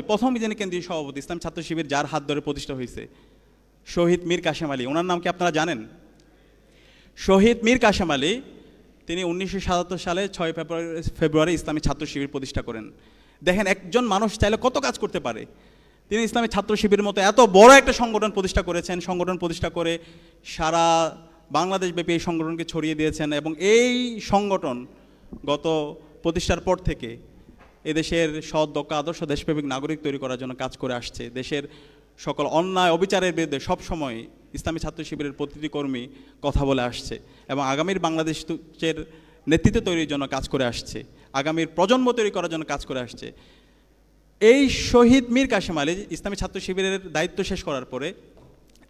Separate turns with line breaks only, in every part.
প্রথম যিনি কেন্দ্রীয় সভাপতি ইসলাম ছাত্র শিবির যার হাত ধরে প্রতিষ্ঠা হয়েছে শহীদ মীর কাসেম আলী, ওনার নাম কি আপনারা জানেন? শহীদ মীর কাসেম আলী তিনি 1977 সালে 6 ফেব্রুয়ারি ইসলামী ছাত্র শিবির প্রতিষ্ঠা করেন। দেখেন একজন মানুষ চাইলে কত কাজ করতে পারে। তিনি ইসলামী ছাত্র শিবিরের মতো এত বড় একটা সংগঠন প্রতিষ্ঠা করেছেন, সংগঠন প্রতিষ্ঠা করে সারা বাংলাদেশব্যাপী এই সংগঠনকে ছড়িয়ে দিয়েছেন এবং এই সংগঠন গত প্রতিষ্ঠার পর থেকে এদেশের সৎ দক্ষ আদর্শ দেশপ্রেমিক নাগরিক তৈরি করার জন্য কাজ করে আসছে। দেশের সকল অন্যায় অবিচারের বিরুদ্ধে সবসময় ইসলামী ছাত্র শিবিরের প্রতিটি কর্মী কথা বলে আসছে এবং আগামীর বাংলাদেশের নেতৃত্ব তৈরির জন্য কাজ করে আসছে, আগামীর প্রজন্ম তৈরি করার জন্য কাজ করে আসছে। এই শহীদ মীর কাসেম আলী ইসলামী ছাত্র শিবিরের দায়িত্ব শেষ করার পরে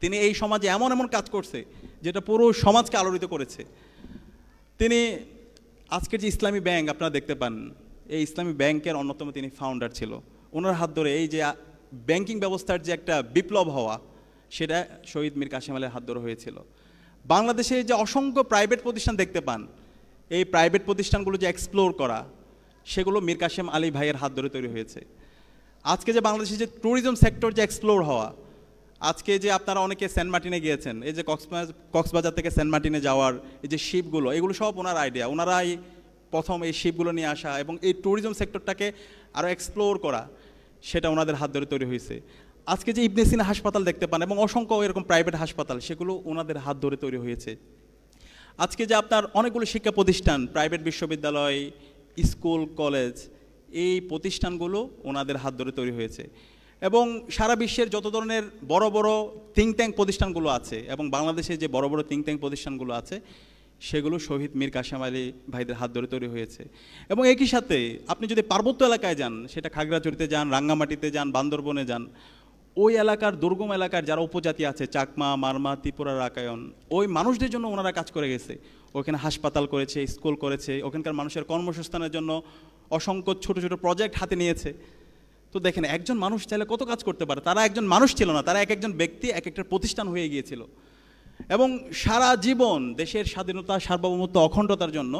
তিনি এই সমাজে এমন এমন কাজ করছে যেটা পুরো সমাজকে আলোড়িত করেছে। তিনি আজকের যে ইসলামী ব্যাংক আপনারা দেখতে পান, এই ইসলামী ব্যাংকের অন্যতম তিনি ফাউন্ডার ছিল। ওনার হাত ধরে এই যে ব্যাংকিং ব্যবস্থার যে একটা বিপ্লব হওয়া, সেটা শহীদ মীর কাসেম আলীর হাত ধরে হয়েছিল। বাংলাদেশে যে অসংখ্য প্রাইভেট প্রতিষ্ঠান দেখতে পান, এই প্রাইভেট প্রতিষ্ঠানগুলো যে এক্সপ্লোর করা, সেগুলো মীর কাসেম আলী ভাইয়ের হাত ধরে তৈরি হয়েছে। আজকে যে বাংলাদেশের যে ট্যুরিজম সেক্টর যে এক্সপ্লোর হওয়া, আজকে যে আপনারা অনেকে সেন্ট মার্টিনে গিয়েছেন, এই যে কক্সবাজার থেকে সেন্ট মার্টিনে যাওয়ার এই যে শিপগুলো, এগুলো সব ওনার আইডিয়া। ওনারাই প্রথম এই শিপগুলো নিয়ে আসা এবং এই ট্যুরিজম সেক্টরটাকে আরও এক্সপ্লোর করা, সেটা ওনাদের হাত ধরে তৈরি হয়েছে। আজকে যে ইবনে সিনা হাসপাতাল দেখতে পান এবং অসংখ্য এরকম প্রাইভেট হাসপাতাল, সেগুলো ওনাদের হাত ধরে তৈরি হয়েছে। আজকে যে আপনার অনেকগুলো শিক্ষা প্রতিষ্ঠান, প্রাইভেট বিশ্ববিদ্যালয়, স্কুল, কলেজ, এই প্রতিষ্ঠানগুলো ওনাদের হাত ধরে তৈরি হয়েছে। এবং সারা বিশ্বের যত ধরনের বড় বড় থিঙ্ক ট্যাঙ্ক প্রতিষ্ঠানগুলো আছে এবং বাংলাদেশে যে বড় বড় থিঙ্ক ট্যাঙ্ক প্রতিষ্ঠানগুলো আছে, সেগুলো শহীদ মীর কাসেম আলী ভাইদের হাত ধরে তৈরি হয়েছে। এবং একই সাথে আপনি যদি পার্বত্য এলাকায় যান, সেটা খাগড়াছড়িতে যান, রাঙ্গামাটিতে যান, বান্দরবনে যান, ওই এলাকার দুর্গম এলাকার যারা উপজাতি আছে, চাকমা, মারমা, ত্রিপুরা, রাকায়ন, ওই মানুষদের জন্য ওনারা কাজ করে গেছে। ওখানে হাসপাতাল করেছে, স্কুল করেছে, ওখানকার মানুষের কর্মসংস্থানের জন্য অসংখ্য ছোট ছোট প্রজেক্ট হাতে নিয়েছে। তো দেখেন একজন মানুষ চাইলে কত কাজ করতে পারে। তারা একজন মানুষ ছিল না, তারা এক একজন ব্যক্তি, এক একটা প্রতিষ্ঠান হয়ে গিয়েছিল এবং সারা জীবন দেশের স্বাধীনতা, সার্বভৌমত্ব, অখণ্ডতার জন্য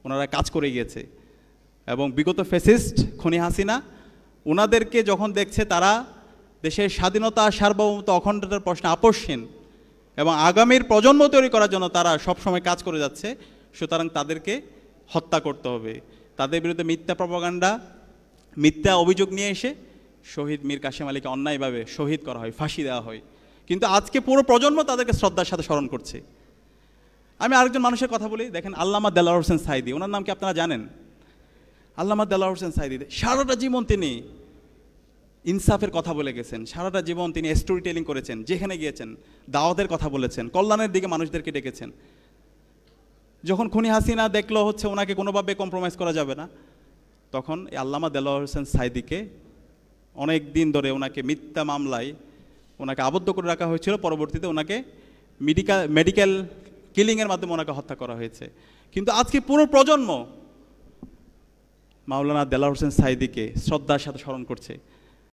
ওনারা কাজ করে গিয়েছে। এবং বিগত ফ্যাসিস্ট খুনি হাসিনা ওনাদেরকে যখন দেখছে তারা দেশের স্বাধীনতা, সার্বভৌমত্ব, অখণ্ডতার প্রশ্নে আপোষহীন এবং আগামীর প্রজন্ম তৈরি করার জন্য তারা সবসময় কাজ করে যাচ্ছে, সুতরাং তাদেরকে হত্যা করতে হবে। তাদের বিরুদ্ধে মিথ্যা প্রপাগান্ডা, মিথ্যা অভিযোগ নিয়ে এসে শহীদ মীর কাসেম আলীকে অন্যায়ভাবে শহীদ করা হয়, ফাঁসি দেওয়া হয়। কিন্তু আজকে পুরো প্রজন্ম তাদেরকে শ্রদ্ধার সাথে স্মরণ করছে। আমি আরেকজন মানুষের কথা বলি, দেখেন আল্লামা দেলোয়ার হোসেন সাঈদী, ওনার নাম কি আপনারা জানেন? আল্লামা দেলোয়ার হোসেন সাঈদী সারাটা জীবন তিনি ইনসাফের কথা বলে গেছেন, সারাটা জীবন তিনি স্টোরি টেলিং করেছেন, যেখানে গিয়েছেন দাওয়াতের কথা বলেছেন, কল্যাণের দিকে মানুষদেরকে ডেকেছেন। যখন খুনি হাসিনা দেখলো হচ্ছে ওনাকে কোনোভাবে কম্প্রোমাইজ করা যাবে না, তখন এই আল্লামা দেলোয়ার হোসেন সাঈদীকে অনেক দিন ধরে ওনাকে মিথ্যা মামলায় ওনাকে আবদ্ধ করে রাখা হয়েছিল। পরবর্তীতে ওনাকে মেডিকেল কিলিংয়ের মাধ্যমে ওনাকে হত্যা করা হয়েছে। কিন্তু আজকে পুরো প্রজন্ম মাওলানা দেলোয়ার হোসেন সাঈদীকে শ্রদ্ধার সাথে স্মরণ করছে।